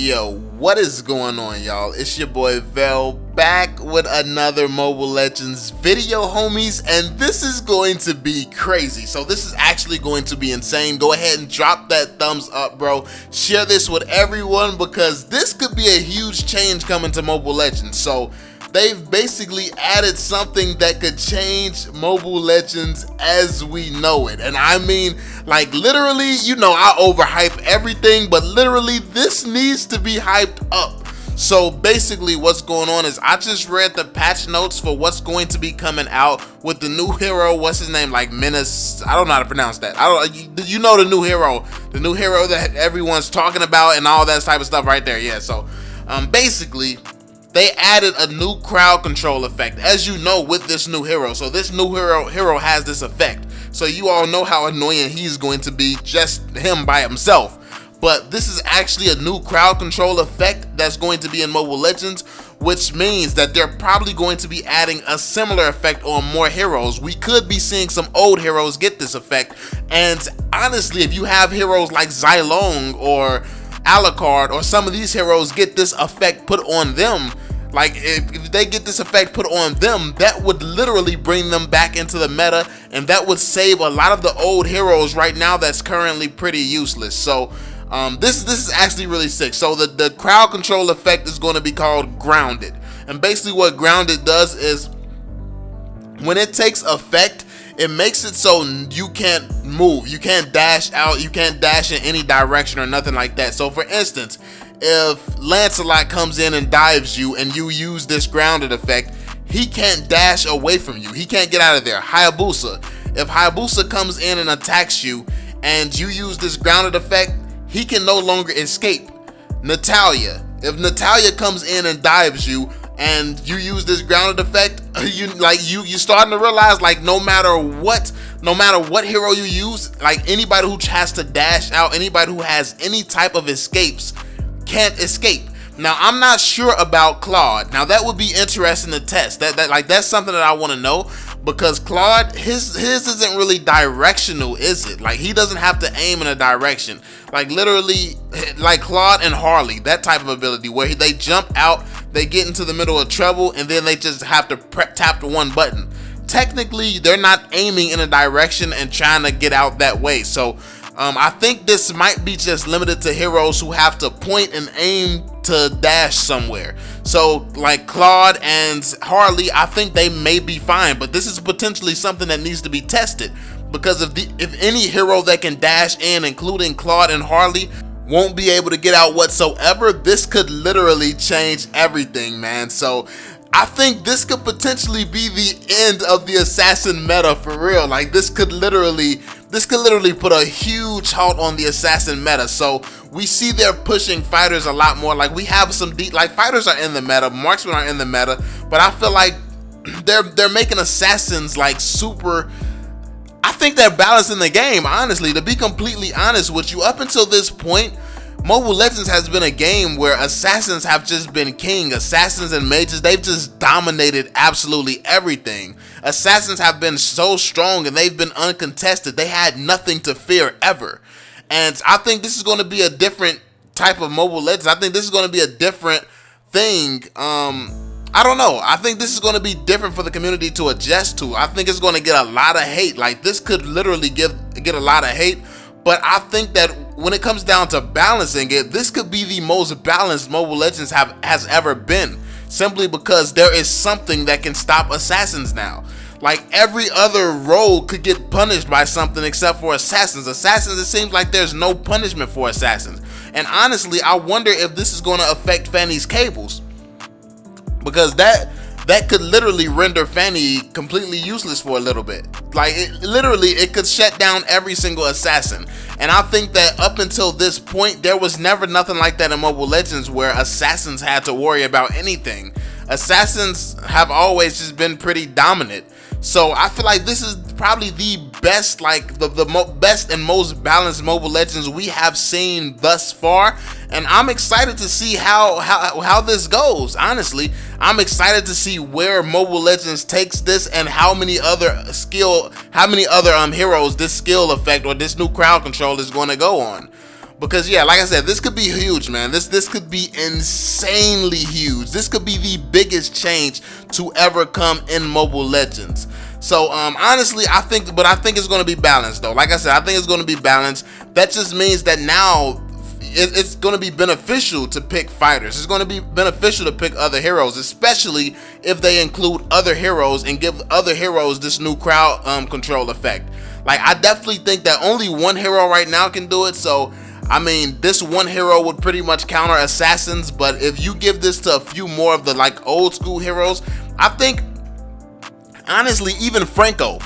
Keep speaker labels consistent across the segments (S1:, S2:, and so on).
S1: Yo, what is going on, y'all? It's your boy VeLL back with another Mobile Legends video, homies, and this is going to be crazy. So this is actually going to be insane. Go ahead and drop that thumbs up, bro. Share this with everyone because this could be a huge change coming to Mobile Legends. So they've basically added something that could change Mobile Legends as we know it. And I mean, like, literally, you know, I overhype everything, but literally this needs to be hyped up. So basically what's going on is I just read the patch notes for what's going to be coming out with the new hero. What's his name? Like Menace. I don't know how to pronounce that. You know the new hero that everyone's talking about and all that type of stuff right there. Yeah. So basically, they added a new crowd control effect, as you know, with this new hero. So this new hero has this effect. So you all know how annoying he's going to be, just him by himself. But this is actually a new crowd control effect that's going to be in Mobile Legends, which means that they're probably going to be adding a similar effect on more heroes. We could be seeing some old heroes get this effect. And honestly, if you have heroes like Xylong or Alucard or some of these heroes get this effect put on them, like if they get this effect put on them, that would literally bring them back into the meta, and that would save a lot of the old heroes right now that's currently pretty useless. So this is actually really sick. So the crowd control effect is going to be called Grounded, and basically what Grounded does is when it takes effect, it makes it so you can't move, you can't dash out, you can't dash in any direction or nothing like that. So for instance, if Lancelot comes in and dives you and you use this grounded effect, he can't dash away from you. He can't get out of there. Hayabusa. If Hayabusa comes in and attacks you and you use this grounded effect, he can no longer escape. Natalia. If Natalia comes in and dives you and you use this grounded effect, you're starting to realize, like, no matter what hero you use, like anybody who has to dash out, anybody who has any type of escapes can't escape. Now I'm not sure about Claude. Now that would be interesting to test. That's something that I want to know, because Claude, his isn't really directional, is it? Like, he doesn't have to aim in a direction. Like literally, like Claude and Harley, that type of ability where they jump out, they get into the middle of trouble, and then they just have to tap the one button. Technically, they're not aiming in a direction and trying to get out that way. So I think this might be just limited to heroes who have to point and aim to dash somewhere. So like Claude and Harley, I think they may be fine, but this is potentially something that needs to be tested, because if any hero that can dash in, including Claude and Harley, won't be able to get out whatsoever, this could literally change everything, man. So I think this could potentially be the end of the assassin meta for real. Like this could literally put a huge halt on the assassin meta. So we see they're pushing fighters a lot more. Like we have some like fighters are in the meta, marksmen are in the meta, but I feel like they're making assassins like super. I think they're balancing the game, honestly. To be completely honest with you, up until this point, Mobile Legends has been a game where assassins have just been king. Assassins and mages, they've just dominated absolutely everything. Assassins have been so strong and they've been uncontested. They had nothing to fear ever. And I think this is going to be a different type of Mobile Legends. I think this is going to be a different thing. I don't know. I think this is going to be different for the community to adjust to. I think it's going to get a lot of hate. Like this could literally get a lot of hate. But I think that when it comes down to balancing it, this could be the most balanced Mobile Legends has ever been, simply because there is something that can stop assassins now. Like every other role could get punished by something except for assassins. Assassins, it seems like there's no punishment for assassins. And honestly, I wonder if this is going to affect Fanny's cables, because that could literally render Fanny completely useless for a little bit. Like it could shut down every single assassin. And I think that up until this point, there was never nothing like that in Mobile Legends where assassins had to worry about anything. Assassins have always just been pretty dominant. So I feel like this is probably the best, like the best and most balanced Mobile Legends we have seen thus far, and I'm excited to see how this goes. Honestly, I'm excited to see where Mobile Legends takes this and how many other heroes this skill effect or this new crowd control is going to go on. Because yeah, like I said, this could be huge, man. This could be insanely huge. This could be the biggest change to ever come in Mobile Legends. So honestly, I think it's going to be balanced though. Like I said, I think it's going to be balanced. That just means that now it's going to be beneficial to pick fighters. It's going to be beneficial to pick other heroes, especially if they include other heroes and give other heroes this new crowd control effect. Like, I definitely think that only one hero right now can do it. So I mean, this one hero would pretty much counter assassins, but if you give this to a few more of the like old school heroes, I think honestly, even Franco,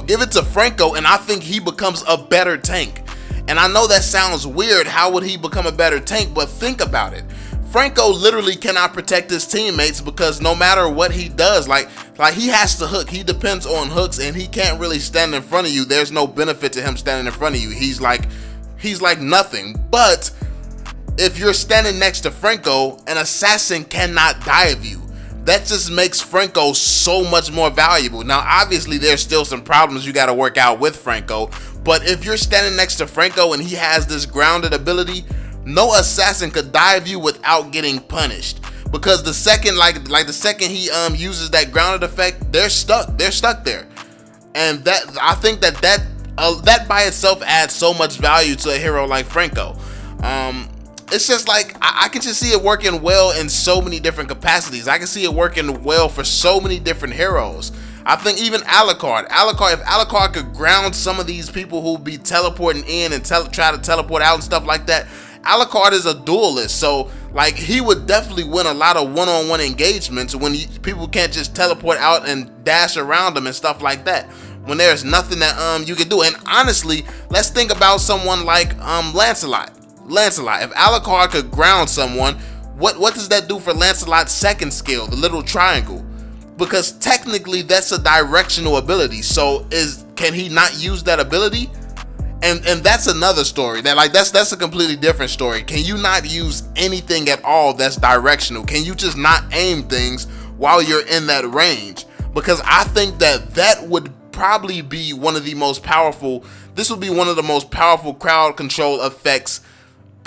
S1: give it to Franco, and I think he becomes a better tank. And I know that sounds weird, how would he become a better tank? But think about it. Franco literally cannot protect his teammates because no matter what he does, like he has to hook. He depends on hooks, and he can't really stand in front of you. There's no benefit to him standing in front of you. He's like nothing. But if you're standing next to Franco, an assassin cannot dive you. That just makes Franco so much more valuable. Now, obviously, there's still some problems you got to work out with Franco, but if you're standing next to Franco and he has this grounded ability, no assassin could dive you without getting punished. Because the second, the second he uses that grounded effect, they're stuck there. And that, I think that by itself adds so much value to a hero like Franco. It's just like, I can just see it working well in so many different capacities. I can see it working well for so many different heroes. I think even Alucard, if Alucard could ground some of these people who be teleporting in and try to teleport out and stuff like that, Alucard is a duelist, so like he would definitely win a lot of one-on-one engagements when people can't just teleport out and dash around them and stuff like that, when there's nothing that you can do. And honestly, let's think about someone like Lancelot. If Alucard could ground someone, what does that do for Lancelot's second skill, the little triangle? Because technically that's a directional ability, so can he not use that ability? And that's another story. That's a completely different story. Can you not use anything at all that's directional? Can you just not aim things while you're in that range? Because I think that would probably be one of the most powerful. This would be one of the most powerful crowd control effects.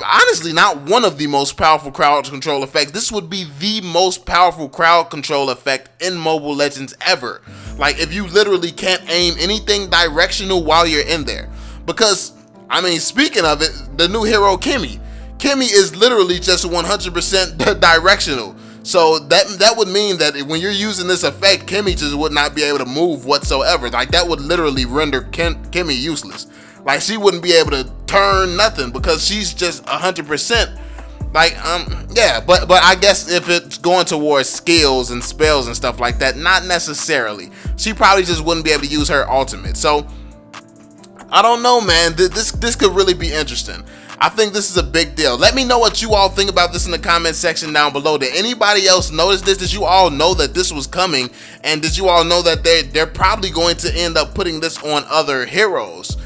S1: Honestly, not one of the most powerful crowd control effects. This would be the most powerful crowd control effect in Mobile Legends ever. Like, if you literally can't aim anything directional while you're in there. Because, I mean, speaking of it, the new hero Kimmy is literally just 100% directional. So that would mean that when you're using this effect, Kimmy just would not be able to move whatsoever. Like, that would literally render Kimmy useless. Like, she wouldn't be able to turn nothing because she's just 100%. Like, yeah, but I guess if it's going towards skills and spells and stuff like that, not necessarily. She probably just wouldn't be able to use her ultimate. So, I don't know, man. This could really be interesting. I think this is a big deal. Let me know what you all think about this in the comment section down below. Did anybody else notice this? Did you all know that this was coming? And did you all know that they're probably going to end up putting this on other heroes?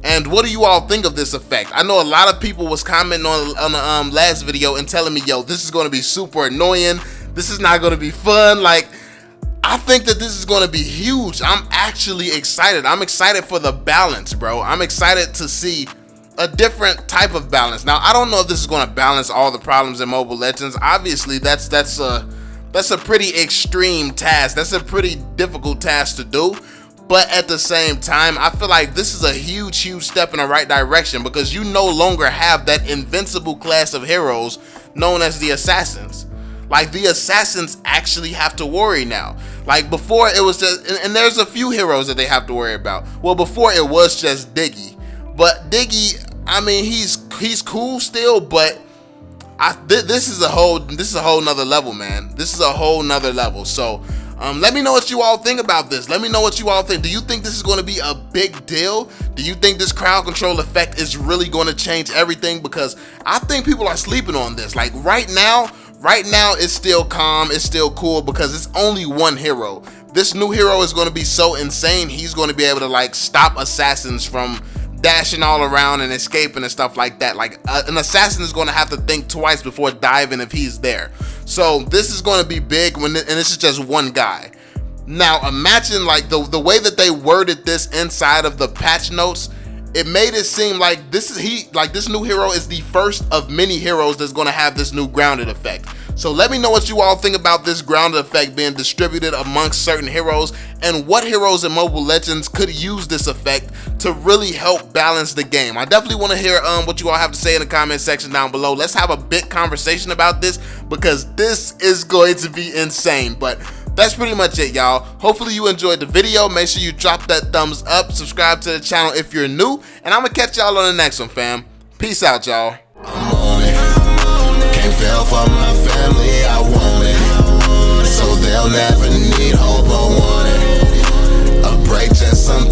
S1: And what do you all think of this effect? I know a lot of people was commenting on the last video and telling me, yo, this is going to be super annoying. This is not going to be fun. Like, I think that this is going to be huge. I'm actually excited. I'm excited for the balance, bro. I'm excited to see a different type of balance. Now, I don't know if this is going to balance all the problems in Mobile Legends. Obviously, that's a pretty extreme task. That's a pretty difficult task to do. But at the same time, I feel like this is a huge step in the right direction, because you no longer have that invincible class of heroes known as the assassins. Like, the assassins actually have to worry now. Like, before it was just, and there's a few heroes that they have to worry about. Well, before it was just Diggy. But Diggy, I mean, he's cool still, but this is a whole nother level, man. This is a whole nother level. So, let me know what you all think about this. Let me know what you all think. Do you think this is going to be a big deal? Do you think this crowd control effect is really going to change everything? Because I think people are sleeping on this. Like, right now it's still calm, it's still cool, because it's only one hero. This new hero is going to be so insane. He's going to be able to, like, stop assassins from dashing all around and escaping and stuff like that. Like, an assassin is going to have to think twice before diving if he's there. So this is going to be big, and this is just one guy. Now imagine, like, the way that they worded this inside of the patch notes. it made it seem like this new hero is the first of many heroes that's going to have this new grounded effect. So let me know what you all think about this grounded effect being distributed amongst certain heroes, and what heroes in Mobile Legends could use this effect to really help balance the game. I definitely want to hear what you all have to say in the comment section down below. Let's have a big conversation about this, because this is going to be insane. But that's pretty much it, y'all. Hopefully you enjoyed the video. Make sure you drop that thumbs up, subscribe to the channel if you're new, and I'm gonna catch y'all on the next one, fam. Peace out, y'all.
S2: I'm on it. Can't fail for my family, I want it. So they'll never need hope or want it. A break, just some